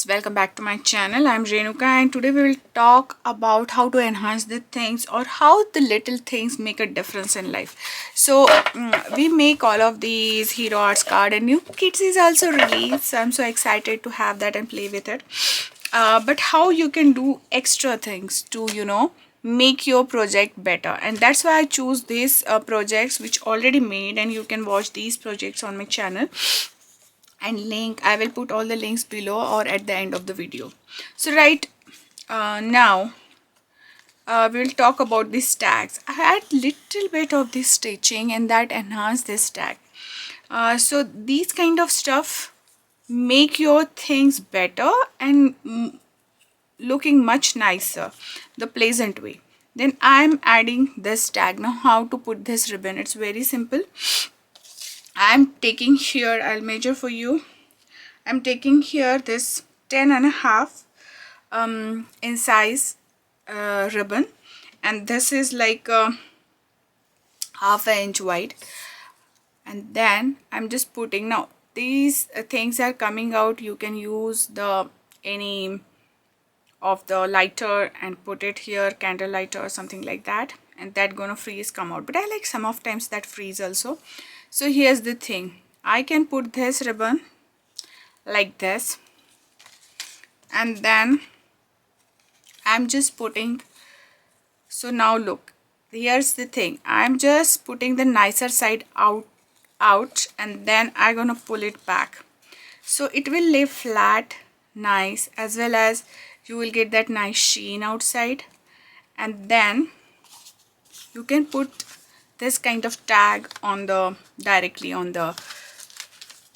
welcome back to my channel. I'm Renuka and today we will talk about how to enhance the things or how the little things make a difference in life. So we make all of these hero arts card and new kits is also released, so I'm so excited to have that and play with it. But how you can do extra things to make your project better, and that's why I choose these projects which already made, and you can watch these projects on my channel, and I will put all the links below or at the end of the video. So now we will talk about these tags. I had little bit of this stitching and that enhanced this tag. So these kind of stuff make your things better and looking much nicer, the pleasant way. Then I'm adding this tag. Now how to put this ribbon, it's very simple. I'm taking here, I'll measure for you. I'm taking here this 10.5 in size ribbon, and this is like half an inch wide, and then I'm just putting, now these things are coming out, you can use the any of the lighter and put it here, candle lighter or something like that, and that gonna freeze come out, but I like some of times that freeze also. So here's the thing, I can put this ribbon like this, and then I'm just putting, so now look, here's the thing, I'm just putting the nicer side out and then I'm gonna pull it back, so it will lay flat, nice, as well as you will get that nice sheen outside. And then you can put this kind of tag on the directly on the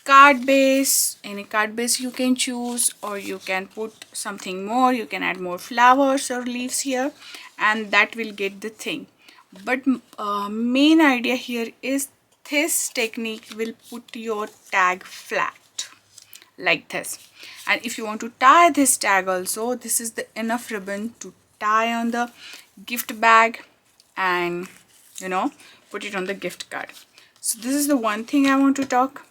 card base, any card base you can choose, or you can put something more, you can add more flowers or leaves here, and that will get the thing. But main idea here is this technique will put your tag flat like this. And if you want to tie this tag also, this is the enough ribbon to tie on the gift bag and put it on the gift card. So this is the one thing I want to talk.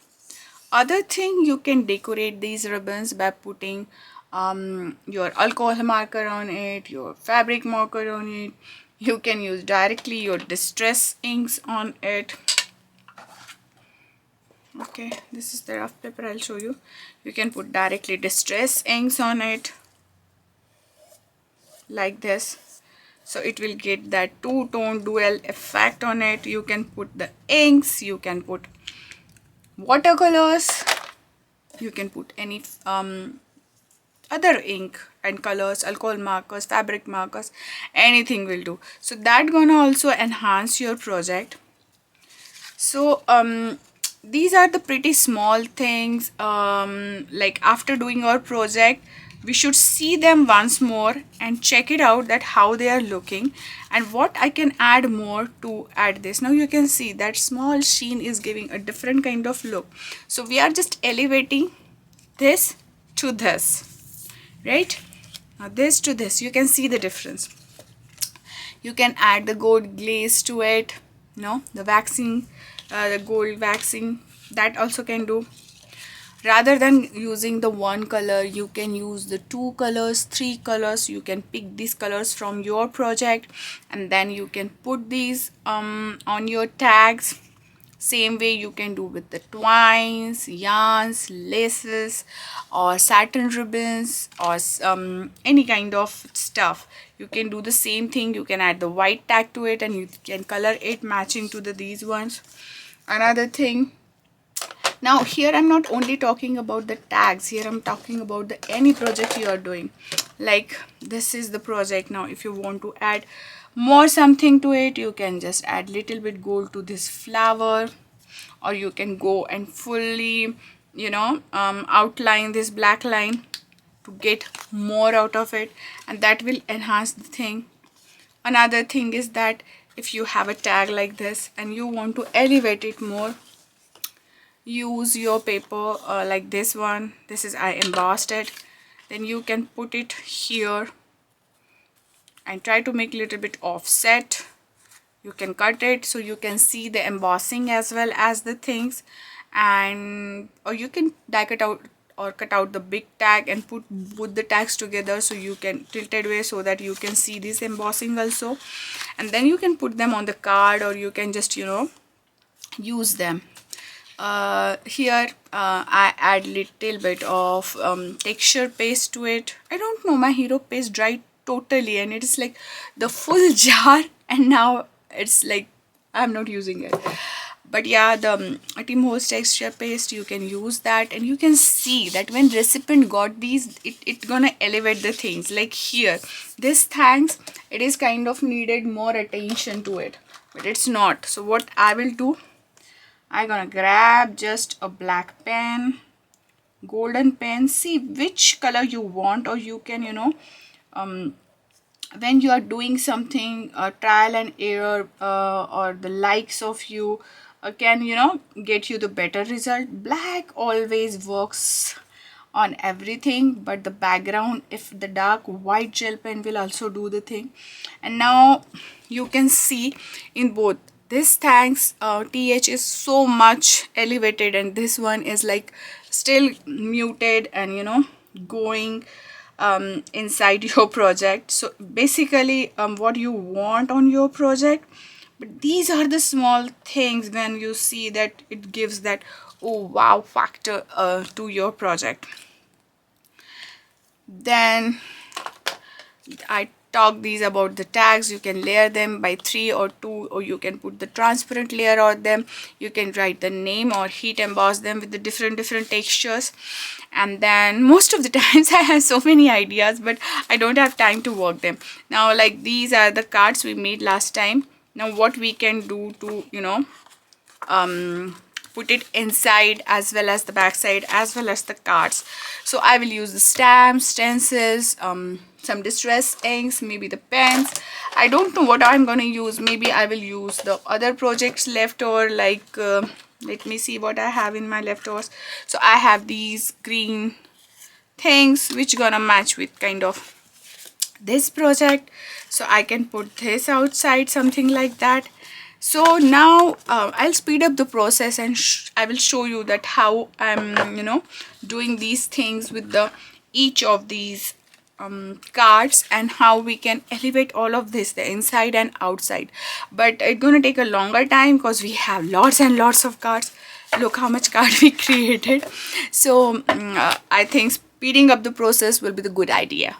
Other thing, you can decorate these ribbons by putting your alcohol marker on it, your fabric marker on it. You can use directly your distress inks on it. Okay, this is the rough paper, I'll show you. You can put directly distress inks on it like this, so it will get that two-tone dual effect on it. You can put the inks, you can put watercolors, you can put any other ink and colors, alcohol markers, fabric markers, anything will do. So that gonna also enhance your project. So these are the pretty small things. Like after doing our project, we should see them once more and check it out that how they are looking and what I can add more to add this. Now you can see that small sheen is giving a different kind of look. So we are just elevating this to this, right? Now this to this, you can see the difference. You can add the gold glaze to it, the waxing, the gold waxing, that also can do. Rather than using the one color, you can use the 2 colors, 3 colors. You can pick these colors from your project and then you can put these on your tags. Same way you can do with the twines, yarns, laces, or satin ribbons, or any kind of stuff. You can do the same thing. You can add the white tag to it and you can color it matching to these ones. Another thing, now here I'm not only talking about the tags, here I'm talking about any project you are doing. Like this is the project. Now if you want to add more something to it, you can just add little bit gold to this flower, or you can go and fully outline this black line to get more out of it, and that will enhance the thing. Another thing is that if you have a tag like this and you want to elevate it more, use your paper like this one. This is I embossed it. Then you can put it here and try to make a little bit offset. You can cut it so you can see the embossing as well as the things, and or you can die it out or cut out the big tag and put the tags together, so you can tilted way so that you can see this embossing also, and then you can put them on the card, or you can just use them. Here I add little bit of texture paste to it. I don't know, my hero paste dried totally and it is like the full jar, and now it's like I'm not using it. But yeah, the Team Host texture paste, you can use that, and you can see that when recipient got these, it gonna elevate the things. Like here, this thanks, it is kind of needed more attention to it, but it's not. So what I will do, I'm gonna grab just a black pen, golden pen, see which color you want, or you can um, when you are doing something trial and error, or the likes of you can get you the better result. Black always works on everything, but the background, if the dark white gel pen will also do the thing. And now you can see in both, this thanks th is so much elevated, and this one is like still muted and going inside your project. So basically what you want on your project, but these are the small things when you see that it gives that oh wow factor to your project. Then I talk these about the tags. You can layer them by 3 or 2, or you can put the transparent layer on them. You can write the name or heat emboss them with the different textures. And then most of the times I have so many ideas, but I don't have time to work them. Now like these are the cards we made last time. Now what we can do to put it inside as well as the back side as well as the cards. So I will use the stamps, stencils, some distress inks, maybe the pens. I don't know what I'm gonna use. Maybe I will use the other projects left, or like let me see what I have in my leftovers. So I have these green things which gonna match with kind of this project, so I can put this outside, something like that. So now I'll speed up the process, and I will show you that how I'm doing these things with the each of these cards, and how we can elevate all of this, the inside and outside. But it's gonna take a longer time because we have lots and lots of cards. Look how much card we created. So I think speeding up the process will be the good idea.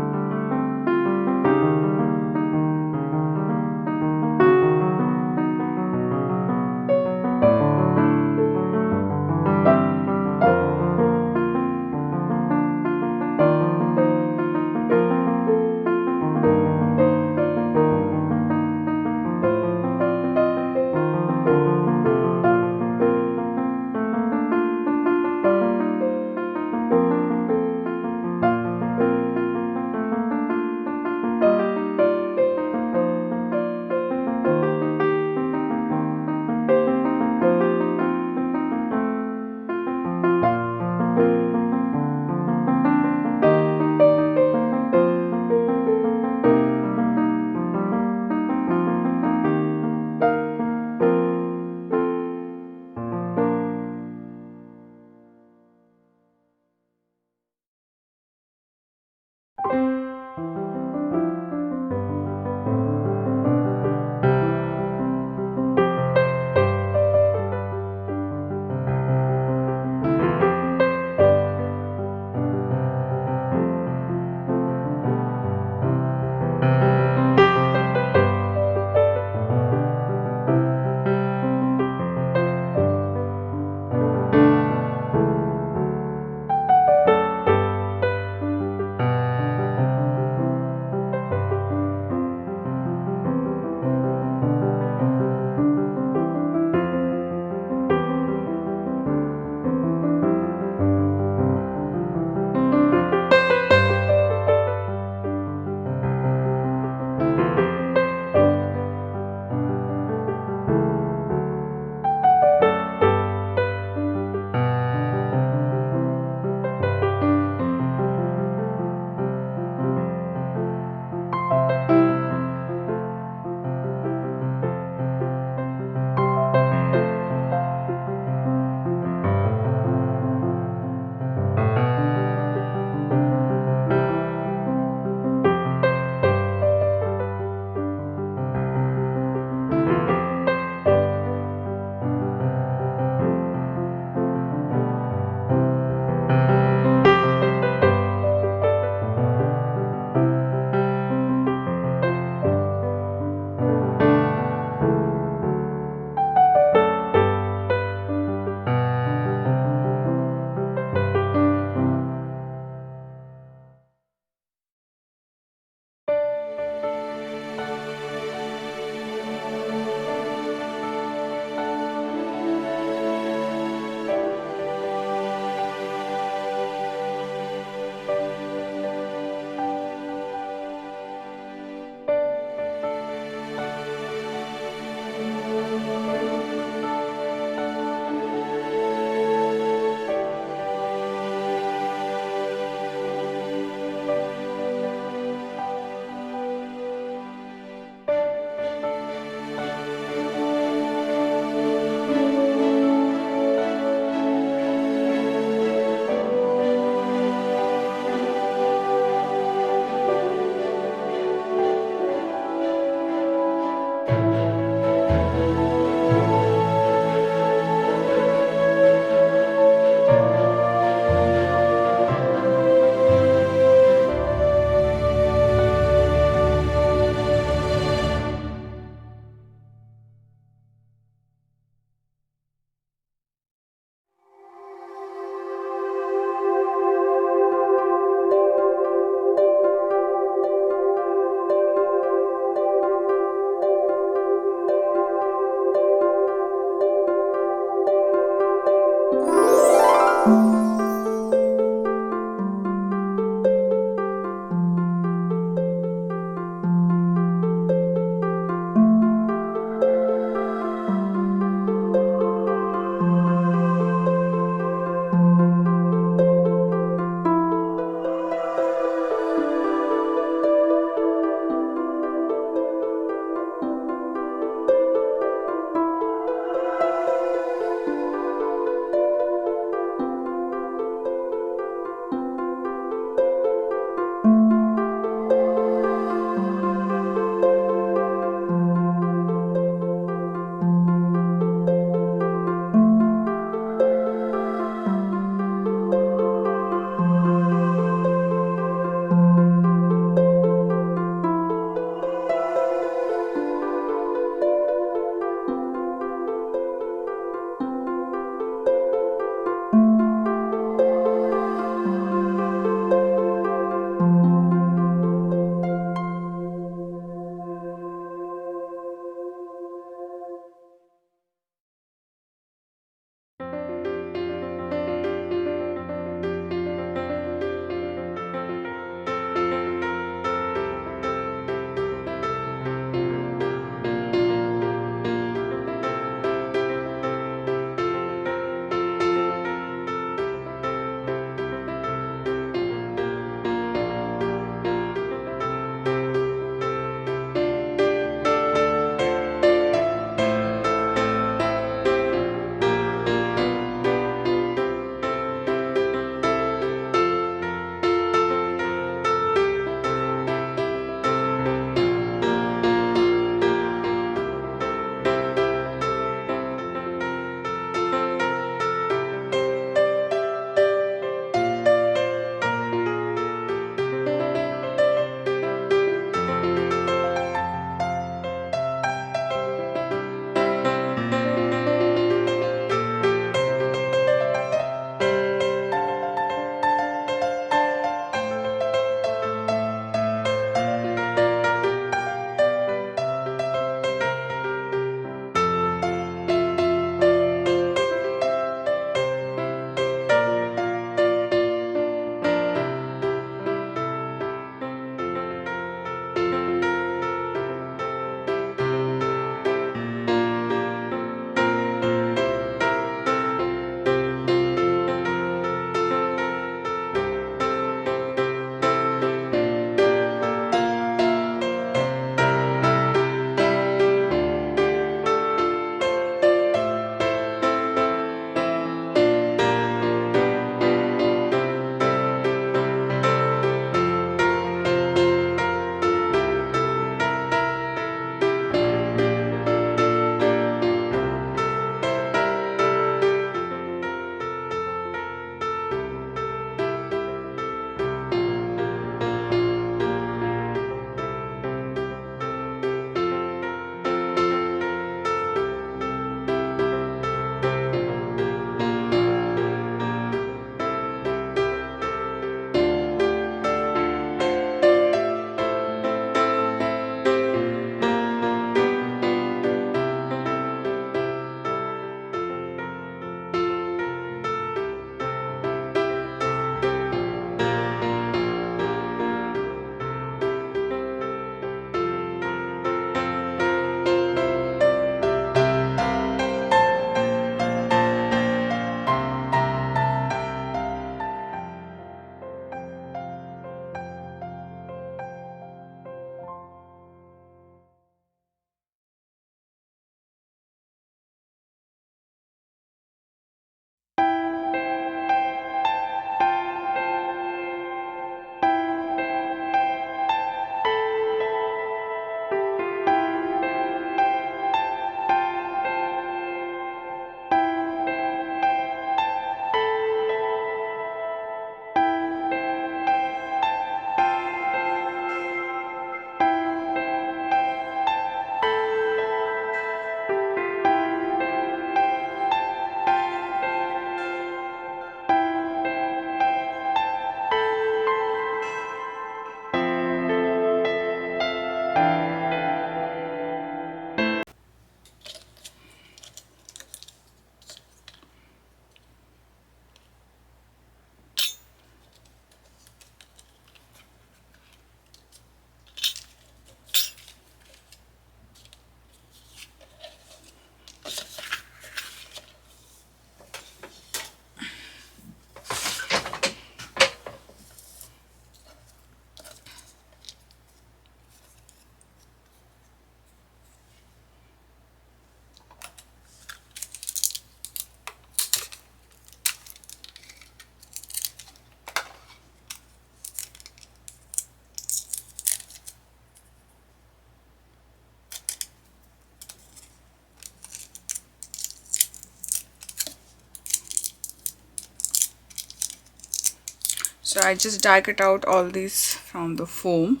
So I just die cut out all these from the foam,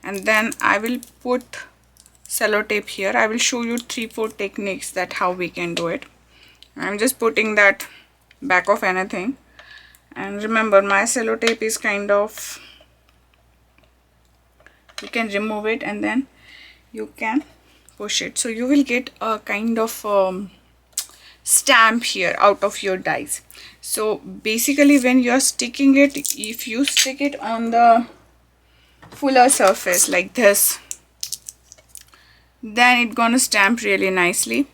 and then I will put sellotape here. I will show you 3-4 techniques that how we can do it. I'm just putting that back of anything, and remember my sellotape is kind of, you can remove it and then you can push it, so you will get a kind of stamp here out of your dies. So basically when you are sticking it, if you stick it on the fuller surface like this, then it's gonna stamp really nicely,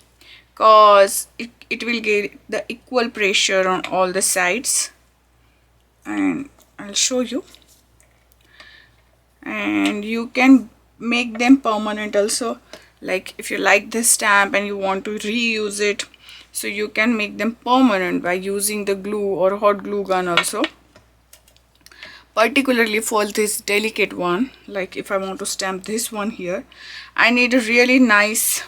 cause it will get the equal pressure on all the sides. And I'll show you, and you can make them permanent also. Like if you like this stamp and you want to reuse it, so you can make them permanent by using the glue or hot glue gun also. Particularly for this delicate one, like if I want to stamp this one here, I need a really nice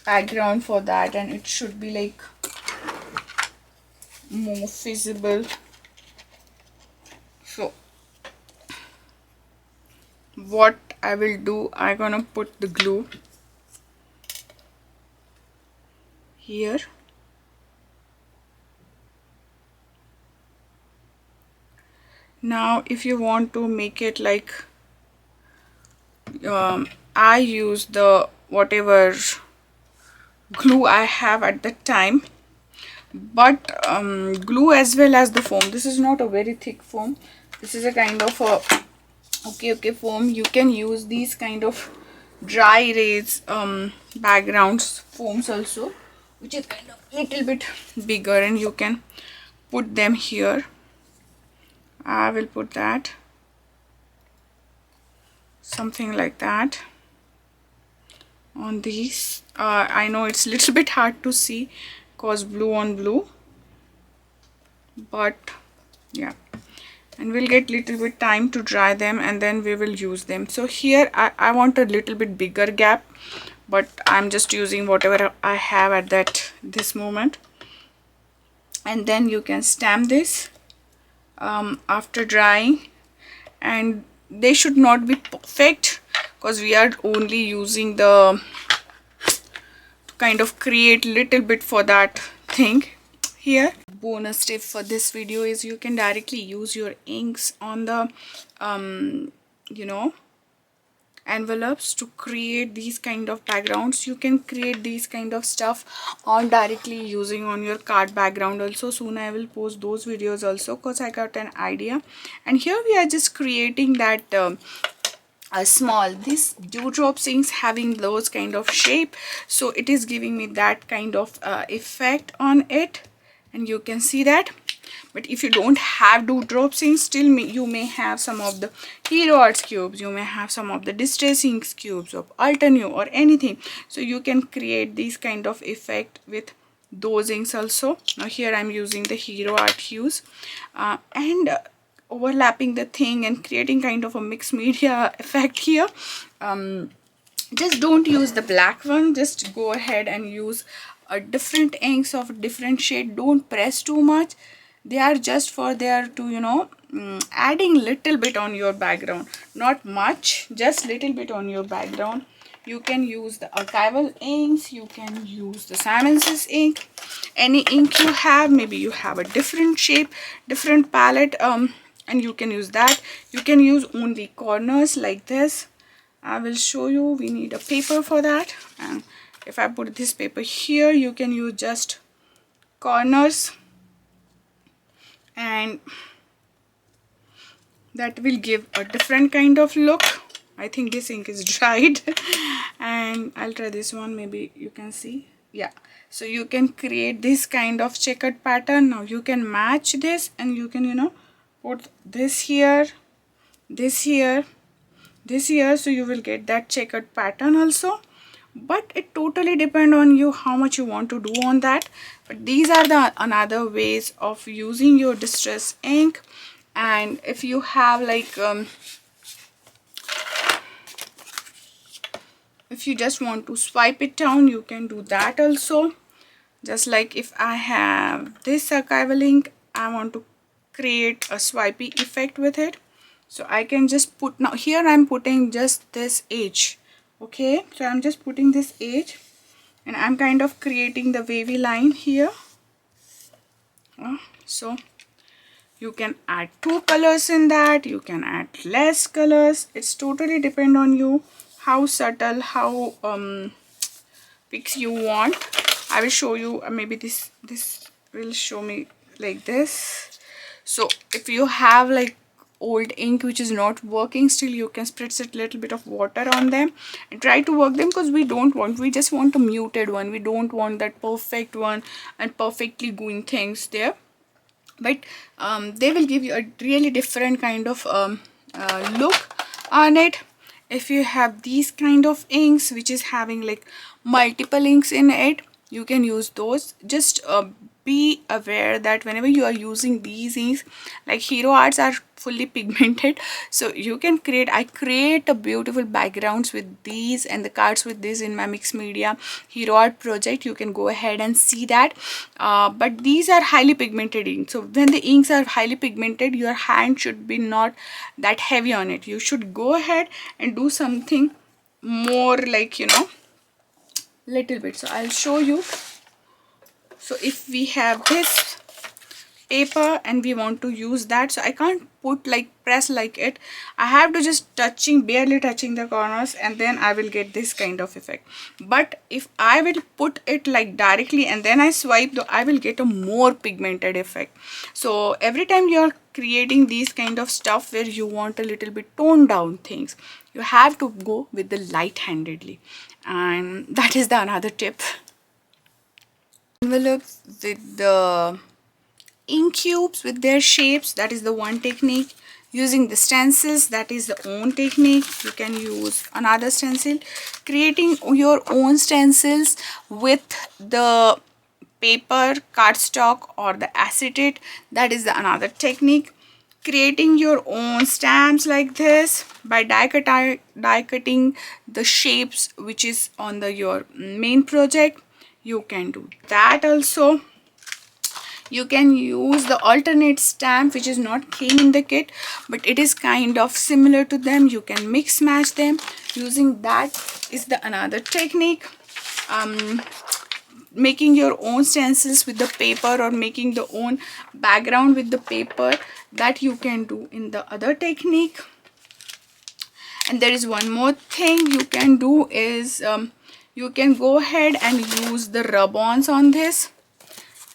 background for that, and it should be like more visible. So what I will do, I'm gonna put the glue here. Now if you want to make it like I use the whatever glue I have at the time, but glue as well as the foam. This is not a very thick foam, this is a kind of a okay foam. You can use these kind of dry erase backgrounds foams also, which is kind of little bit bigger, and you can put them here. I will put that something like that on these. I know it's a little bit hard to see cause blue on blue, but yeah, and we'll get little bit time to dry them and then we will use them. So here I want a little bit bigger gap, but I'm just using whatever I have at this moment. And then you can stamp this after drying, and they should not be perfect because we are only using the to kind of create little bit for that thing here. Bonus tip for this video is you can directly use your inks on the you know, envelopes to create these kind of backgrounds. You can create these kind of stuff on directly using on your card background also. Soon I will post those videos also because I got an idea. And here we are just creating that a small, this dewdrop inks having those kind of shape, so it is giving me that kind of effect on it, and you can see that. But if you don't have dewdrop inks, still you may have some of the Hero Arts cubes, you may have some of the Distress Inks cubes of Altenew or anything, so you can create this kind of effect with those inks also. Now here I'm using the Hero Art hues and overlapping the thing and creating kind of a mixed media effect here. Just don't use the black one, just go ahead and use a different inks of different shade. Don't press too much, they are just for there to, you know, adding little bit on your background, not much, just little bit on your background. You can use the archival inks, you can use the Simon's ink, any ink you have. Maybe you have a different shape, different palette, and you can use that. You can use only corners like this. I will show you, we need a paper for that, and if I put this paper here, you can use just corners, and that will give a different kind of look. I think this ink is dried and I'll try this one, maybe you can see. Yeah, so you can create this kind of checkered pattern. Now you can match this and you can, you know, put this here, this here, this here, so you will get that checkered pattern also. But it totally depends on you how much you want to do on that. But these are the another ways of using your distress ink. And if you have like if you just want to swipe it down, you can do that also. Just like if I have this archival ink, I want to create a swipey effect with it. So I can just put, now here I'm putting just this edge. Okay, so I'm just putting this edge and I'm kind of creating the wavy line here. So you can add 2 colors in that, you can add less colors. It's totally depend on you how subtle, how pics you want. I will show you, maybe this will show me like this. So if you have like old ink which is not working, still you can spritz a little bit of water on them and try to work them, because we just want a muted one. We don't want that perfect one and perfectly going things there. But they will give you a really different kind of look on it. If you have these kind of inks which is having like multiple inks in it, you can use those. Just be aware that whenever you are using these inks, like Hero Arts are fully pigmented, so you can create, I create a beautiful backgrounds with these and the cards with this in my mixed media Hero Art project. You can go ahead and see that. But these are highly pigmented inks, so when the inks are highly pigmented, your hand should be not that heavy on it. You should go ahead and do something more like, you know, little bit. So I'll show you. So if we have this paper and we want to use that, so I can't put like press like it, I have to just barely touching the corners, and then I will get this kind of effect. But if I will put it like directly and then I swipe, though, I will get a more pigmented effect. So every time you're creating these kind of stuff where you want a little bit toned down things, you have to go with the light-handedly, and that is the another tip. Envelopes with the ink cubes with their shapes, that is the one technique. Using the stencils, that is the own technique. You can use another stencil. Creating your own stencils with the paper, cardstock or the acetate, that is the another technique. Creating your own stamps like this by die cutting the shapes which is on the your main project, you can do that also. You can use the alternate stamp which is not came in the kit, but it is kind of similar to them. You can mix match them. Using that is the another technique. Making your own stencils with the paper or making the own background with the paper, that you can do in the other technique. And there is one more thing you can do is you can go ahead and use the rub-ons on this,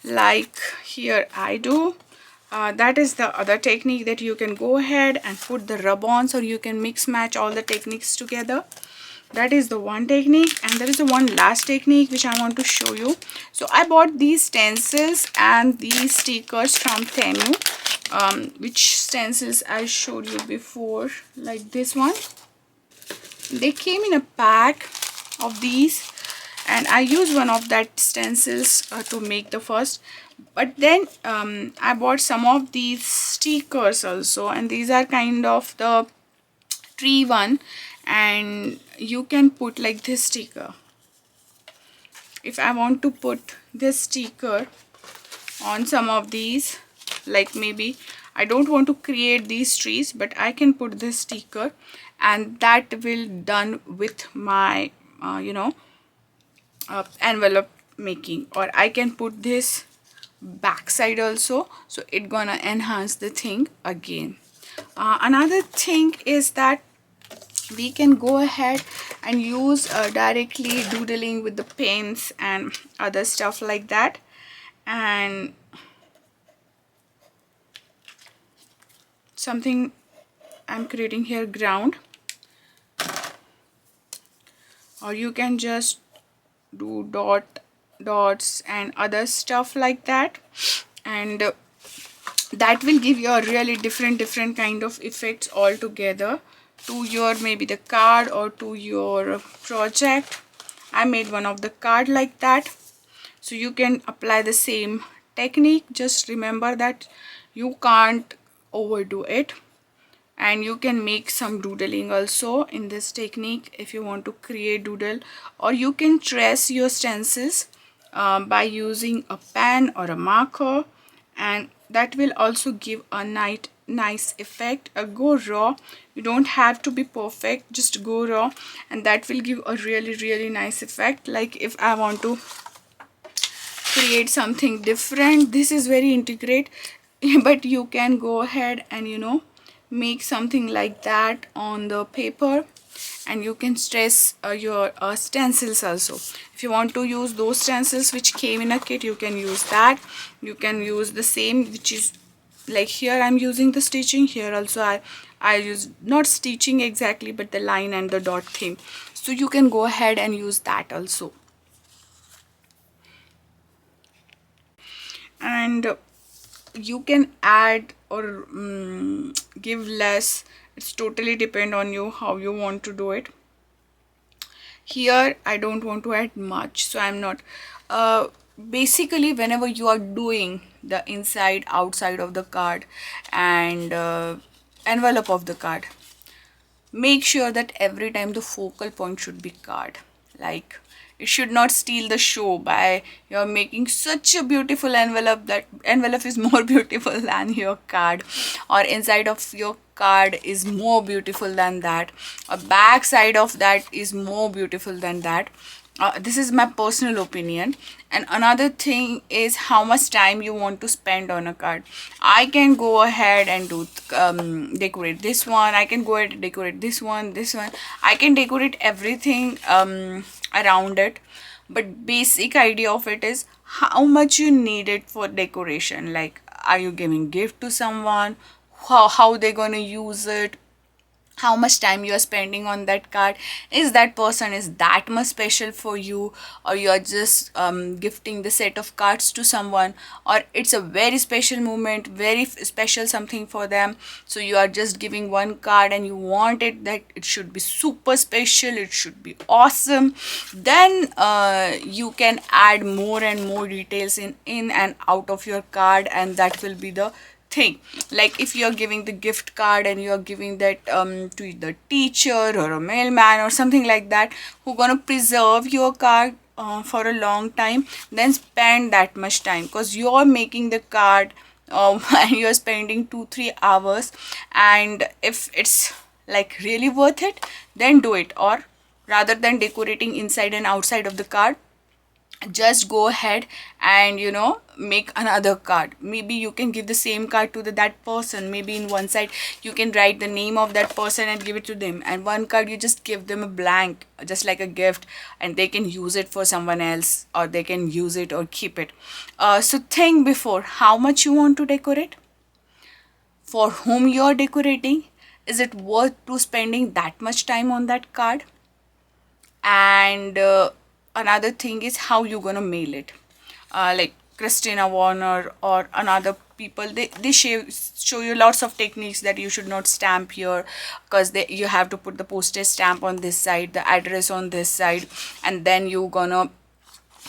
like here I do. That is the other technique, that you can go ahead and put the rub-ons, or you can mix match all the techniques together. That is the one technique. And there is a one last technique which I want to show you. So I bought these stencils and these stickers from Temu, which stencils I showed you before, like this one. They came in a pack of these, and I used one of that stencils to make the first. But then I bought some of these stickers also, and these are kind of the tree one, and you can put like this sticker. If I want to put this sticker on some of these, like maybe I don't want to create these trees, but I can put this sticker, and that will done with my you know, envelope making. Or I can put this backside also, so it gonna enhance the thing again. Another thing is that we can go ahead and use directly doodling with the pens and other stuff like that. And something I'm creating here, ground, or you can just do dots and other stuff like that, and that will give you a really different kind of effects all together to your maybe the card or to your project. I made one of the card like that, so you can apply the same technique. Just remember that you can't overdo it, and you can make some doodling also in this technique if you want to create doodle. Or you can trace your stencils by using a pen or a marker, and that will also give a nice effect. Go raw, you don't have to be perfect, just go raw, and that will give a really nice effect. Like if I want to create something different, this is very integrate but you can go ahead and make something like that on the paper, and you can stress your stencils also. If you want to use those stencils which came in a kit, you can use that. You can use the same, which is like here I'm using the stitching. Here also I use not stitching exactly, but the line and the dot theme, so you can go ahead and use that also. And you can add or give less. It's totally depend on you how you want to do it. Here I don't want to add much, so I'm not basically whenever you are doing the inside outside of the card and envelope of the card, make sure that every time the focal point should be card. Like it should not steal the show by you're making such a beautiful envelope that envelope is more beautiful than your card, or inside of your card is more beautiful than that, or back side of that is more beautiful than that. This is my personal opinion. And another thing is how much time you want to spend on a card. I can go ahead and do decorate this one, I can go ahead and decorate this one, I can decorate everything around it, but basic idea of it is how much you need it for decoration. Like, are you giving gift to someone, how they're gonna use it, how much time you are spending on that card, is that person is that much special for you, or you are just gifting the set of cards to someone, or it's a very special moment, very special something for them, so you are just giving one card and you want it that it should be super special, it should be awesome. Then you can add more and more details in and out of your card, and that will be the thing. Like if you're giving the gift card and you're giving that to the teacher or a mailman or something like that, who gonna preserve your card for a long time, then spend that much time, because you're making the card and you're spending 2-3 hours, and if it's like really worth it, then do it. Or rather than decorating inside and outside of the card, just go ahead and make another card. Maybe you can give the same card to that person. Maybe in one side you can write the name of that person and give it to them, and one card you just give them a blank, just like a gift, and they can use it for someone else, or they can use it or keep it. So think before how much you want to decorate, for whom you are decorating, is it worth to spending that much time on that card, and another thing is how you gonna mail it. Like Christina Warner or another people, they show you lots of techniques that you should not stamp here, because you have to put the postage stamp on this side, the address on this side, and then you gonna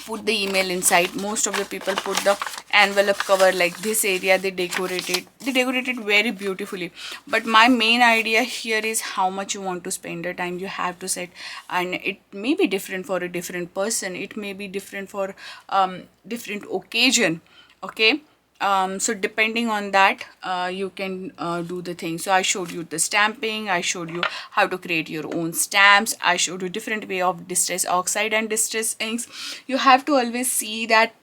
put the email inside. Most of the people put the envelope cover like this area, they decorate it very beautifully. But my main idea here is how much you want to spend the time. You have to set, and it may be different for a different person, it may be different for different occasion. Okay, so depending on that you can do the thing. So I showed you the stamping, I showed you how to create your own stamps, I showed you different way of distress oxide and distress inks. You have to always see that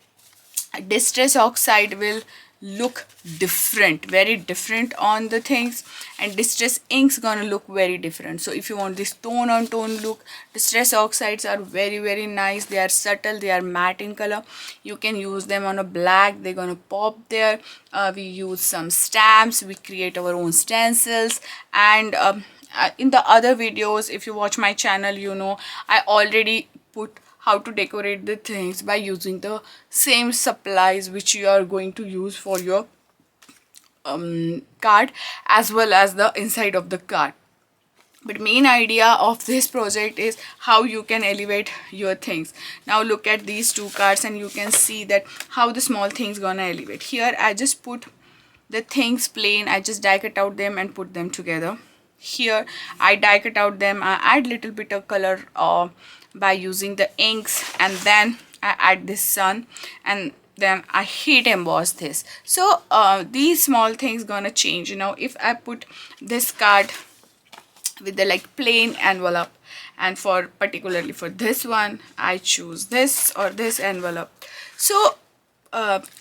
distress oxide will look different, very different on the things, and distress inks gonna look very different. So if you want this tone on tone look, distress oxides are very nice. They are subtle, they are matte in color. You can use them on a black, they're gonna pop there. We use some stamps, we create our own stencils, and in the other videos, if you watch my channel, I already put how to decorate the things by using the same supplies which you are going to use for your card, as well as the inside of the card. But main idea of this project is how you can elevate your things. Now look at these two cards and you can see that how the small things gonna elevate. Here I just put the things plain, I just die cut out them and put them together. Here I die cut out them, I add little bit of color by using the inks, and then I add this sun, and then I heat emboss this. So these small things gonna change. You know, if I put this card with the like plain envelope, and for particularly for this one I choose this or this envelope, so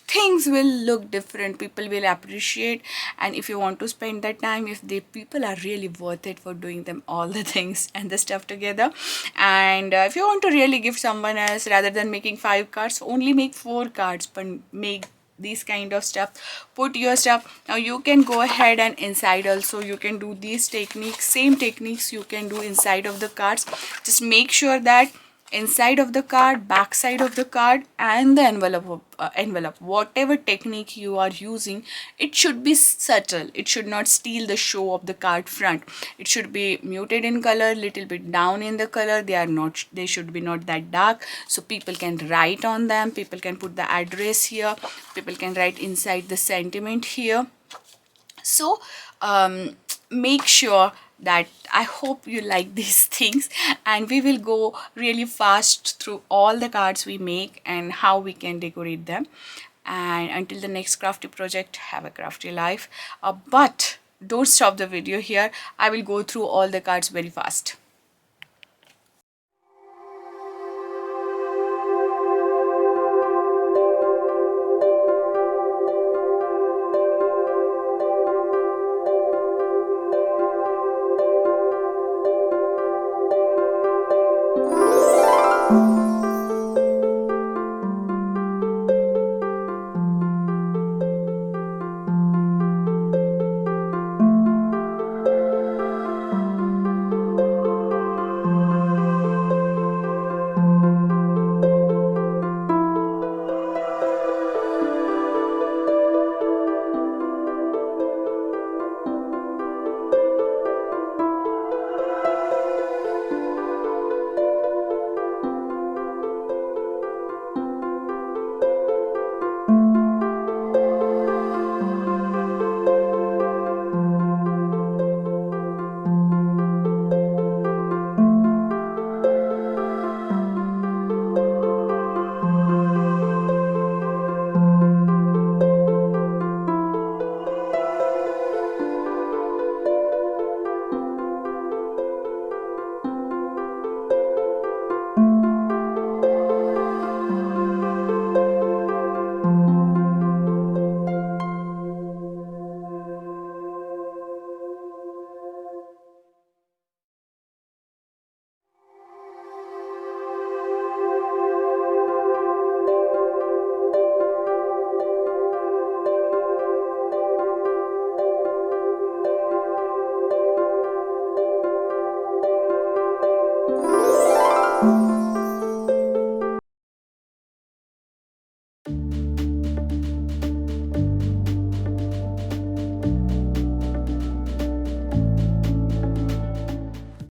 things will look different, people will appreciate. And if you want to spend that time, if the people are really worth it for doing them all the things and the stuff together, and if you want to really give someone else, rather than making 5 cards, only make 4 cards, but make these kind of stuff, put your stuff. Now you can go ahead and inside also you can do these techniques, same techniques you can do inside of the cards. Just make sure that inside of the card, back side of the card, and the envelope, whatever technique you are using, it should be subtle. It should not steal the show of the card front. It should be muted in color, little bit down in the color. They should be not that dark, so people can write on them, people can put the address here, people can write inside the sentiment here. So make sure that I hope you like these things, and we will go really fast through all the cards we make and how we can decorate them. And until the next crafty project, have a crafty life. But don't stop the video here. I will go through all the cards very fast.